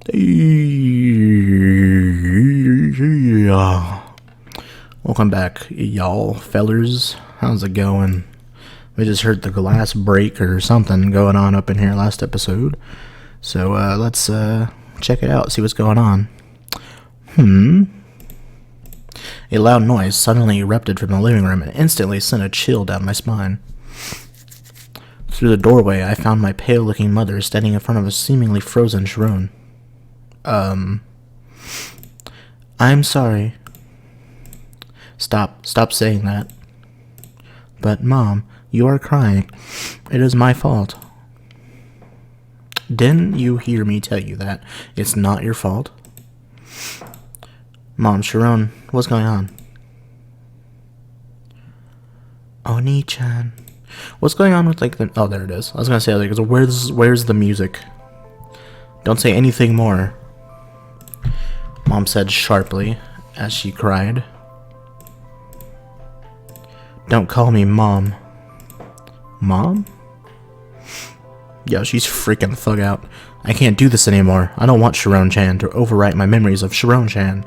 Yeah. Welcome back, y'all fellers. How's it going? We just heard the glass break or something going on up in here last episode. So let's check it out, see what's going on. A loud noise suddenly erupted from the living room and instantly sent a chill down my spine. Through the doorway, I found my pale-looking mother standing in front of a seemingly frozen Sharon. I'm sorry. Stop saying that. But, Mom, you are crying. It is my fault. Didn't you hear me tell you that? It's not your fault. Mom, Sharon, what's going on? Oni-chan. What's going on with, like, the... Oh, there it is. I was gonna say, like, where's the music? Don't say anything more. Mom said sharply as she cried. Don't call me Mom. Mom? Yo, she's freaking the fuck out. I can't do this anymore. I don't want Sharon-chan to overwrite my memories of Sharon-chan.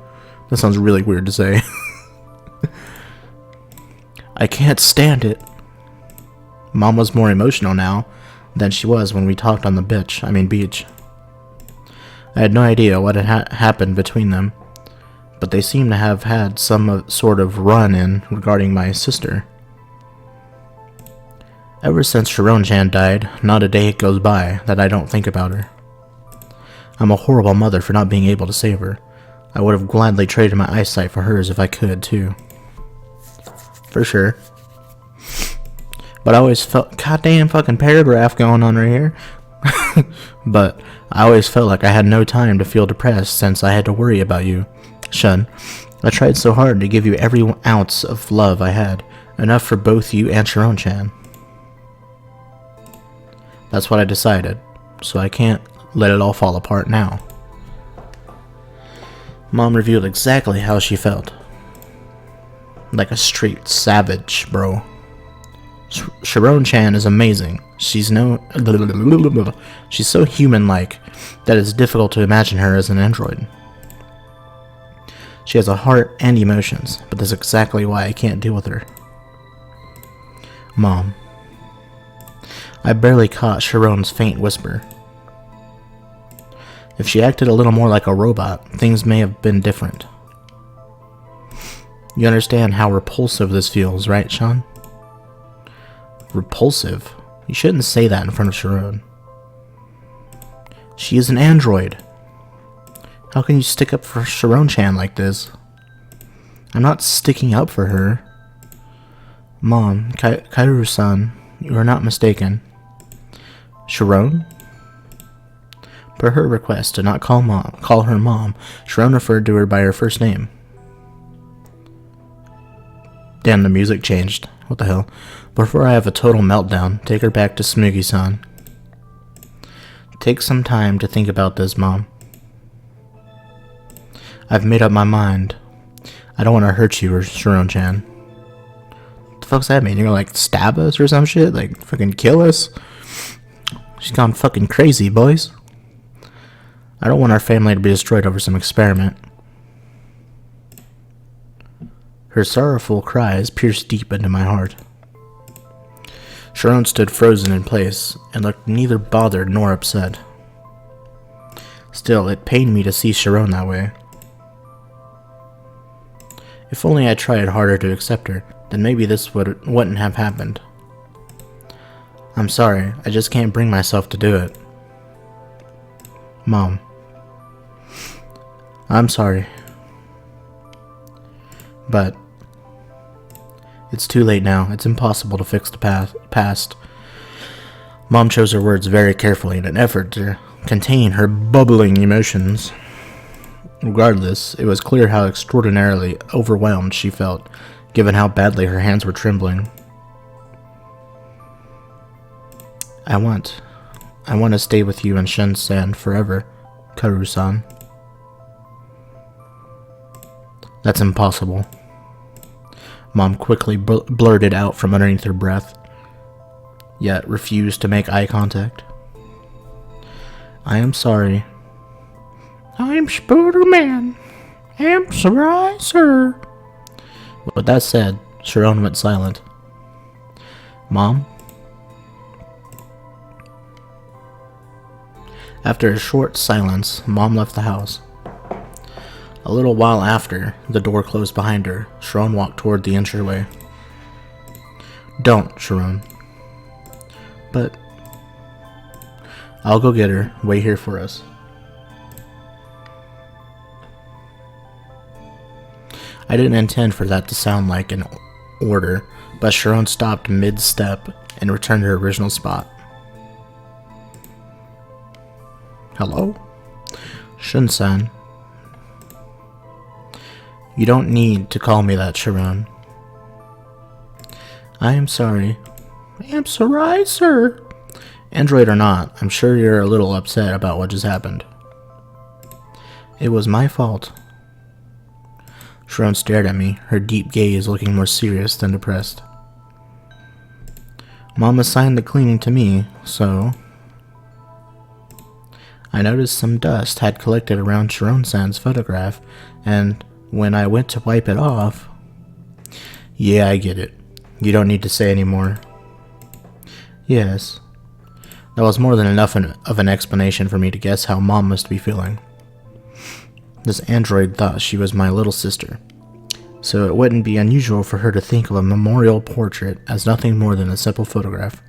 That sounds really weird to say. I can't stand it. Mom was more emotional now than she was when we talked on the beach. I had no idea what had happened between them, but they seemed to have had some sort of run-in regarding my sister. Ever since Sharon-chan died, not a day goes by that I don't think about her. I'm a horrible mother for not being able to save her. I would have gladly traded my eyesight for hers if I could, too. For sure. But I always felt... Goddamn fucking paragraph going on right here. But I always felt like I had no time to feel depressed since I had to worry about you. Shun, I tried so hard to give you every ounce of love I had. Enough for both you and Sharon-chan. That's what I decided. So I can't let it all fall apart now. Mom revealed exactly how she felt. Like a straight savage, bro. Sharon-chan is amazing. She's so human-like that it's difficult to imagine her as an android. She has a heart and emotions, but that's exactly why I can't deal with her. Mom. I barely caught Sharon's faint whisper. If she acted a little more like a robot, things may have been different. You understand how repulsive this feels, right, Sean? Repulsive? You shouldn't say that in front of Sharon. She is an android. How can you stick up for Sharon-chan like this? I'm not sticking up for her. Mom, Kaoru-san, you are not mistaken. Sharon? Per her request to not call her Mom, Sharon referred to her by her first name. Damn, the music changed. What the hell? Before I have a total meltdown, take her back to Smoogie-san. Take some time to think about this, Mom. I've made up my mind. I don't want to hurt you or Sharon-chan. What the fuck's that mean? You're gonna, like, stab us or some shit? Like, fucking kill us? She's gone fucking crazy, boys. I don't want our family to be destroyed over some experiment. Her sorrowful cries pierced deep into my heart. Sharon stood frozen in place and looked neither bothered nor upset. Still, it pained me to see Sharon that way. If only I tried harder to accept her, then maybe this wouldn't have happened. I'm sorry, I just can't bring myself to do it. Mom. I'm sorry. But it's too late now. It's impossible to fix the past. Mom chose her words very carefully in an effort to contain her bubbling emotions. Regardless, it was clear how extraordinarily overwhelmed she felt, given how badly her hands were trembling. I want to stay with you and Shin-san forever, Kaoru-san. That's impossible. Mom quickly blurted out from underneath her breath, yet refused to make eye contact. I am sorry. I'm Spider-Man. I'm sorry, sir. With that said, Sharon went silent. Mom? After a short silence, Mom left the house. A little while after, the door closed behind her. Sharon walked toward the entryway. Don't, Sharon. But... I'll go get her. Wait here for us. I didn't intend for that to sound like an order, but Sharon stopped mid-step and returned to her original spot. Hello? Shun-san. You don't need to call me that, Sharon. I am sorry. I am sorry, sir. Android or not, I'm sure you're a little upset about what just happened. It was my fault. Sharon stared at me, her deep gaze looking more serious than depressed. Mom assigned the cleaning to me, so... I noticed some dust had collected around Sharon-san's photograph, and when I went to wipe it off... Yeah, I get it. You don't need to say any more. Yes. That was more than enough of an explanation for me to guess how Mom must be feeling. This android thought she was my little sister, so it wouldn't be unusual for her to think of a memorial portrait as nothing more than a simple photograph.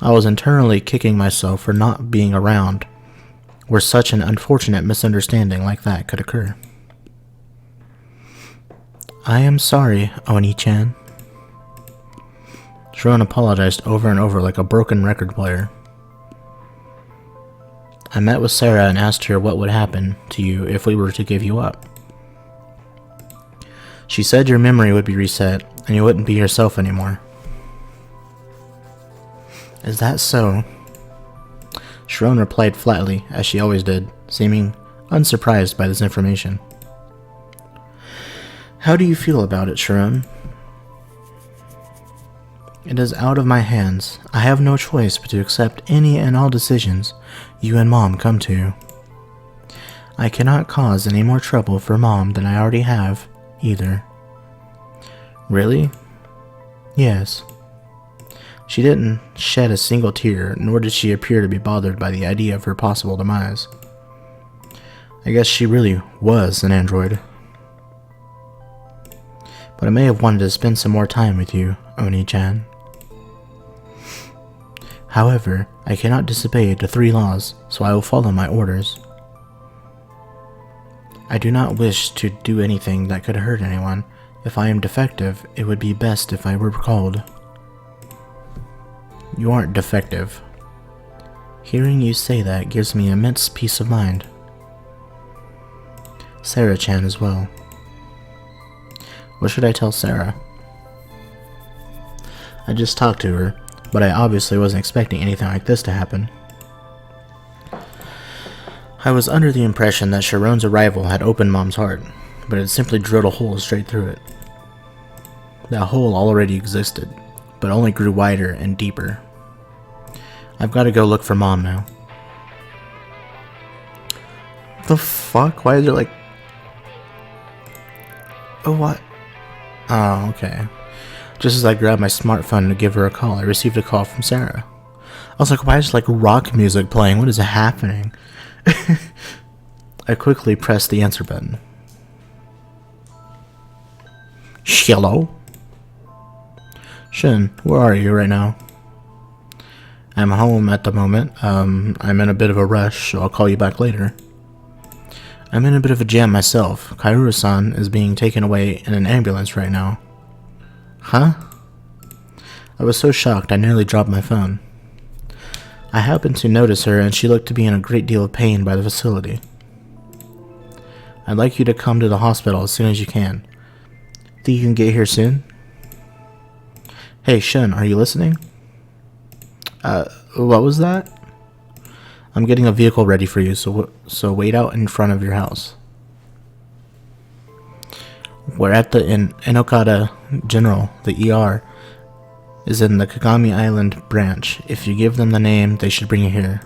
I was internally kicking myself for not being around where such an unfortunate misunderstanding like that could occur. I am sorry, Oni-chan. Sharon apologized over and over like a broken record player. I met with Sarah and asked her what would happen to you if we were to give you up. She said your memory would be reset and you wouldn't be yourself anymore. Is that so? Sharon replied flatly, as she always did, seeming unsurprised by this information. How do you feel about it, Sharon? It is out of my hands. I have no choice but to accept any and all decisions you and Mom come to. I cannot cause any more trouble for Mom than I already have, either. Really? Yes. She didn't shed a single tear, nor did she appear to be bothered by the idea of her possible demise. I guess she really was an android. But I may have wanted to spend some more time with you, Oni-chan. However, I cannot disobey the 3 laws, so I will follow my orders. I do not wish to do anything that could hurt anyone. If I am defective, it would be best if I were called. You aren't defective. Hearing you say that gives me immense peace of mind. Sarah-chan as well. What should I tell Sarah? I just talked to her, but I obviously wasn't expecting anything like this to happen. I was under the impression that Sharon's arrival had opened Mom's heart, but it simply drilled a hole straight through it. That hole already existed, but only grew wider and deeper. I've got to go look for Mom now. The fuck? Why is there like... Oh, what? Oh, okay. Just as I grabbed my smartphone to give her a call, I received a call from Sarah. I was like, why is like rock music playing? What is happening? I quickly pressed the answer button. Hello? Shin, where are you right now? I'm home at the moment. I'm in a bit of a rush, so I'll call you back later. I'm in a bit of a jam myself. Kaoru-san is being taken away in an ambulance right now. Huh? I was so shocked I nearly dropped my phone. I happened to notice her and she looked to be in a great deal of pain by the facility. I'd like you to come to the hospital as soon as you can. Think you can get here soon? Hey Shun, are you listening? What was that? I'm getting a vehicle ready for you, so wait out in front of your house. We're at the Inokata General. The ER is in the Kagami Island branch. If you give them the name, they should bring you here.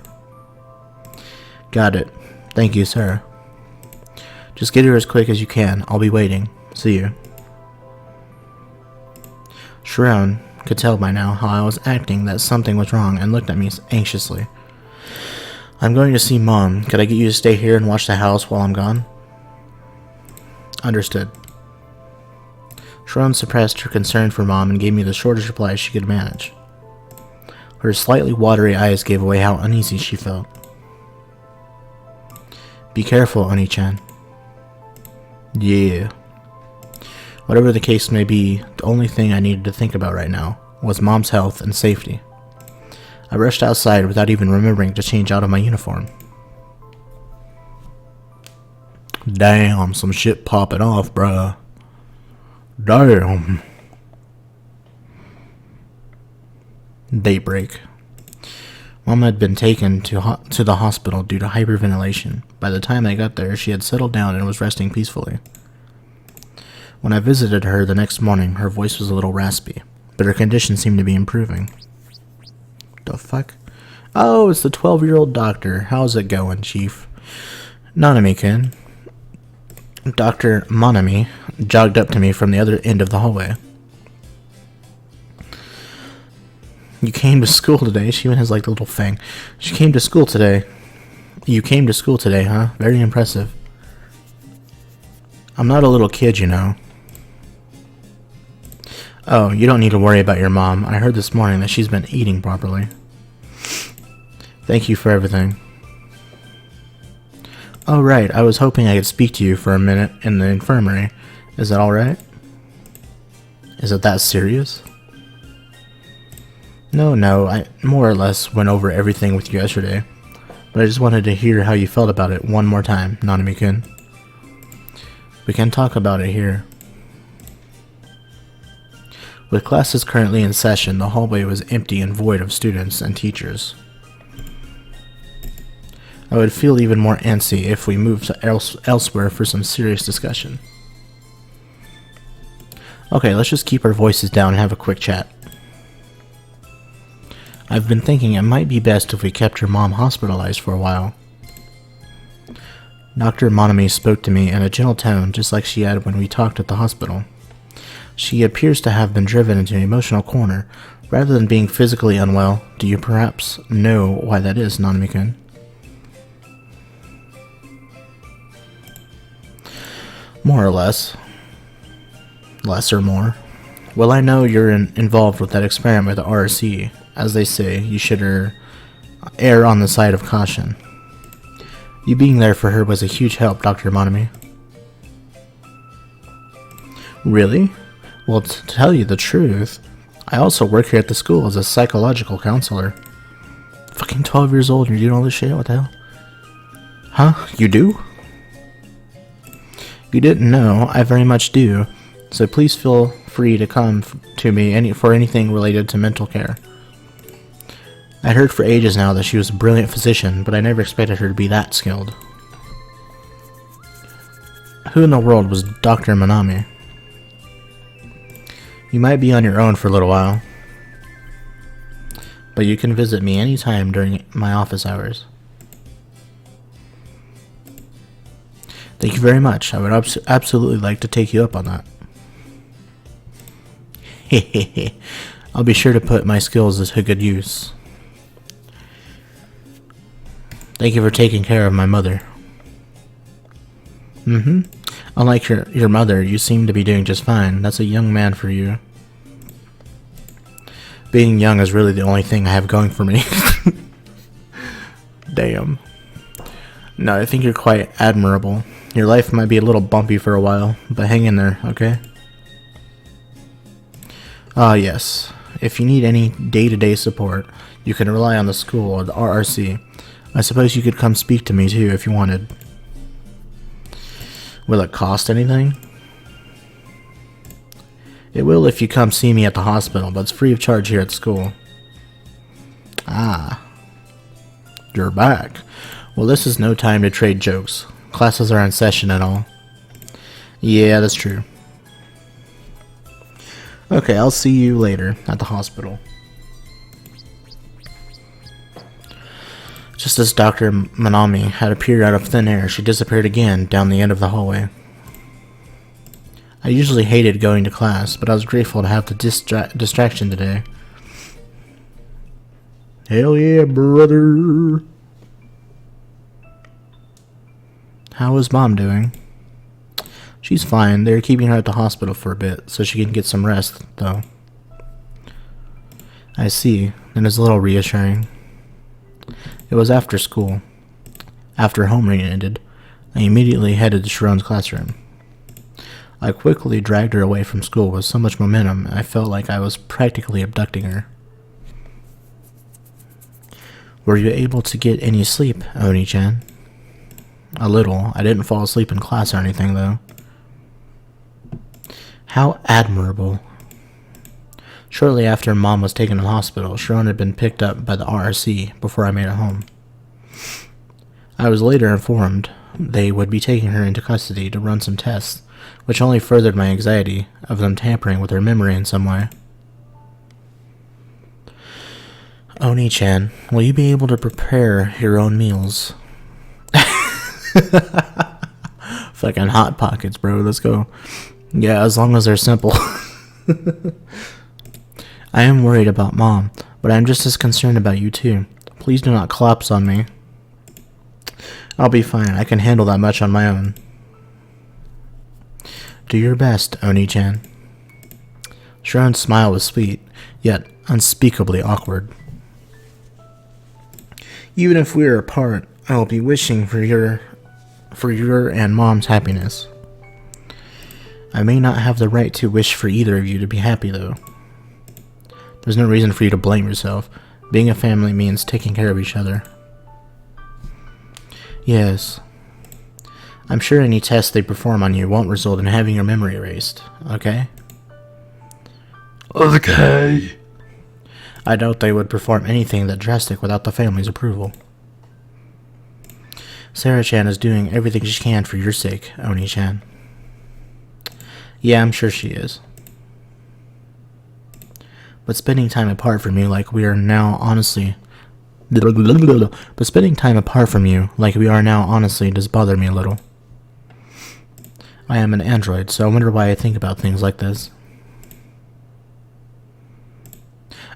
Got it. Thank you, sir. Just get here as quick as you can. I'll be waiting. See you. Sharon could tell by now how I was acting that something was wrong and looked at me anxiously. I'm going to see Mom. Could I get you to stay here and watch the house while I'm gone? Understood. Sharon suppressed her concern for Mom and gave me the shortest reply she could manage. Her slightly watery eyes gave away how uneasy she felt. Be careful, Oni-chan. Yeah. Whatever the case may be, the only thing I needed to think about right now was Mom's health and safety. I rushed outside without even remembering to change out of my uniform. Damn, some shit popping off, bruh. Damn. Daybreak. Mom had been taken to the hospital due to hyperventilation. By the time I got there, she had settled down and was resting peacefully. When I visited her the next morning, her voice was a little raspy, but her condition seemed to be improving. The fuck? Oh, it's the 12-year-old doctor. How's it going, Chief? Nanami-kun. Dr. Monami jogged up to me from the other end of the hallway. You came to school today. She even has like the little fang. She came to school today. You came to school today, huh? Very impressive. I'm not a little kid, you know. Oh, you don't need to worry about your mom. I heard this morning that she's been eating properly. Thank you for everything. Oh, right. I was hoping I could speak to you for a minute in the infirmary. Is that alright? Is it that serious? No, I more or less went over everything with you yesterday. But I just wanted to hear how you felt about it one more time, Nanami-kun. We can talk about it here. With classes currently in session, the hallway was empty and void of students and teachers. I would feel even more antsy if we moved to elsewhere for some serious discussion. Okay, let's just keep our voices down and have a quick chat. I've been thinking it might be best if we kept your mom hospitalized for a while. Dr. Monami spoke to me in a gentle tone, just like she had when we talked at the hospital. She appears to have been driven into an emotional corner, rather than being physically unwell. Do you perhaps know why that is, Nanami-kun? More or less. Less or more. Well, I know you're involved with that experiment with the RC. As they say, you should err on the side of caution. You being there for her was a huge help, Dr. Monami. Really? Well, to tell you the truth, I also work here at the school as a psychological counselor. Fucking 12 years old and you're doing all this shit? What the hell? Huh? You do? You didn't know, I very much do. So please feel free to come to me for anything related to mental care. I'd heard for ages now that she was a brilliant physician, but I never expected her to be that skilled. Who in the world was Dr. Monami? You might be on your own for a little while, but you can visit me anytime during my office hours. Thank you very much. I would absolutely like to take you up on that. Hehehe. I'll be sure to put my skills to good use. Thank you for taking care of my mother. Unlike your mother, you seem to be doing just fine. That's a young man for you. Being young is really the only thing I have going for me. Damn. No, I think you're quite admirable. Your life might be a little bumpy for a while, but hang in there, okay? Ah, yes. If you need any day-to-day support, you can rely on the school or the RRC. I suppose you could come speak to me too if you wanted. Will it cost anything? It will if you come see me at the hospital, but it's free of charge here at school. Ah. You're back. Well, this is no time to trade jokes. Classes are in session and all. Yeah, that's true. Okay, I'll see you later at the hospital. Just as Dr. Manami had appeared out of thin air, she disappeared again down the end of the hallway. I usually hated going to class, but I was grateful to have the distraction today. Hell yeah, brother! How is Mom doing? She's fine. They're keeping her at the hospital for a bit, so she can get some rest, though. I see. That is a little reassuring. It was after school. After homeroom ended, I immediately headed to Sharon's classroom. I quickly dragged her away from school with so much momentum, I felt like I was practically abducting her. Were you able to get any sleep, Oni-chan? A little. I didn't fall asleep in class or anything, though. How admirable. Shortly after Mom was taken to the hospital, Sharon had been picked up by the RRC before I made it home. I was later informed they would be taking her into custody to run some tests, which only furthered my anxiety of them tampering with her memory in some way. Oni-chan, will you be able to prepare your own meals? Fucking Hot Pockets, bro. Let's go. Yeah, as long as they're simple. I am worried about Mom, but I'm just as concerned about you too. Please do not collapse on me. I'll be fine. I can handle that much on my own. Do your best, Oni-chan. Sharon's smile was sweet, yet unspeakably awkward. Even if we are apart, I will be wishing for your and Mom's happiness. I may not have the right to wish for either of you to be happy, though. There's no reason for you to blame yourself. Being a family means taking care of each other. Yes. I'm sure any test they perform on you won't result in having your memory erased, okay? Okay. I doubt they would perform anything that drastic without the family's approval. Sarah-chan is doing everything she can for your sake, Oni-chan. Yeah, I'm sure she is. But spending time apart from you like we are now honestly does bother me a little. I am an android, so I wonder why I think about things like this.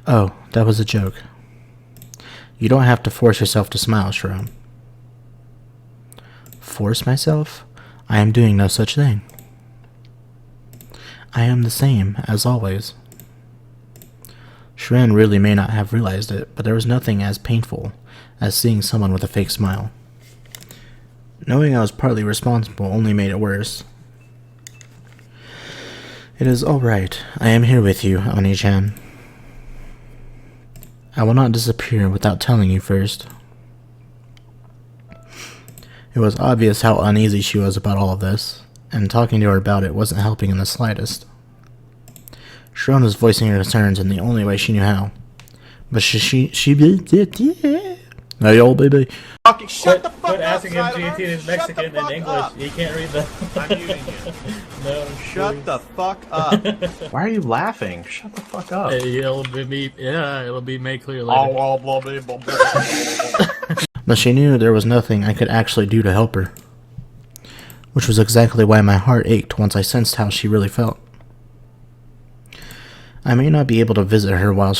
Oh, that was a joke. You don't have to force yourself to smile, Sharon. Force myself? I am doing no such thing. I am the same, as always. Sharon really may not have realized it, but there was nothing as painful as seeing someone with a fake smile. Knowing I was partly responsible only made it worse. It is alright. I am here with you, Oni-chan. I will not disappear without telling you first. It was obvious how uneasy she was about all of this, and talking to her about it wasn't helping in the slightest. Sharon was voicing her concerns in the only way she knew how. But she did, yeah. Hey, old baby. Shut the fuck up, asking him GT is Mexican and English. He can't read that. I'm muting you. No. Shut the fuck up. Why are you laughing? Shut the fuck up. It'll be made clear later. But she knew there was nothing I could actually do to help her. Which was exactly why my heart ached once I sensed how she really felt. I may not be able to visit her while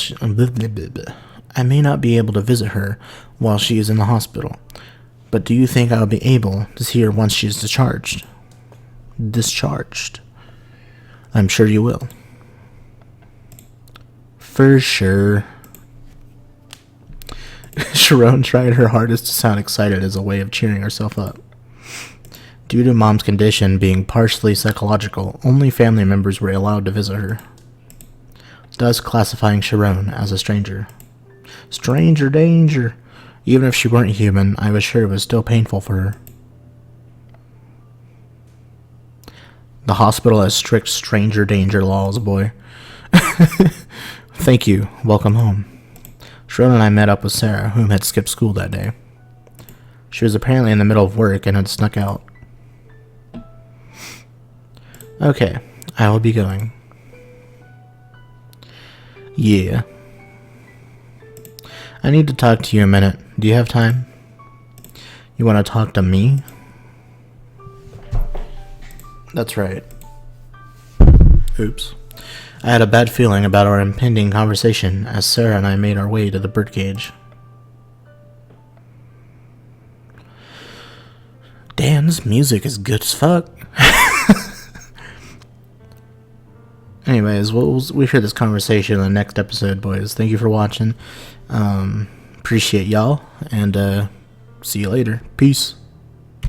she is in the hospital. But do you think I'll be able to see her once she is discharged? I'm sure you will. For sure. Sharon tried her hardest to sound excited as a way of cheering herself up. Due to Mom's condition being partially psychological, only family members were allowed to visit her, thus classifying Sharon as a stranger. Stranger danger! Even if she weren't human, I was sure it was still painful for her. The hospital has strict stranger danger laws, boy. Thank you. Welcome home. Sharon and I met up with Sarah, whom had skipped school that day. She was apparently in the middle of work and had snuck out. Okay, I will be going. Yeah. I need to talk to you a minute. Do you have time? You want to talk to me? That's right. Oops. I had a bad feeling about our impending conversation as Sarah and I made our way to the birdcage. Damn, this music is good as fuck. Anyways, we hear this conversation in the next episode, boys. Thank you for watching. Appreciate y'all, and see you later. Peace.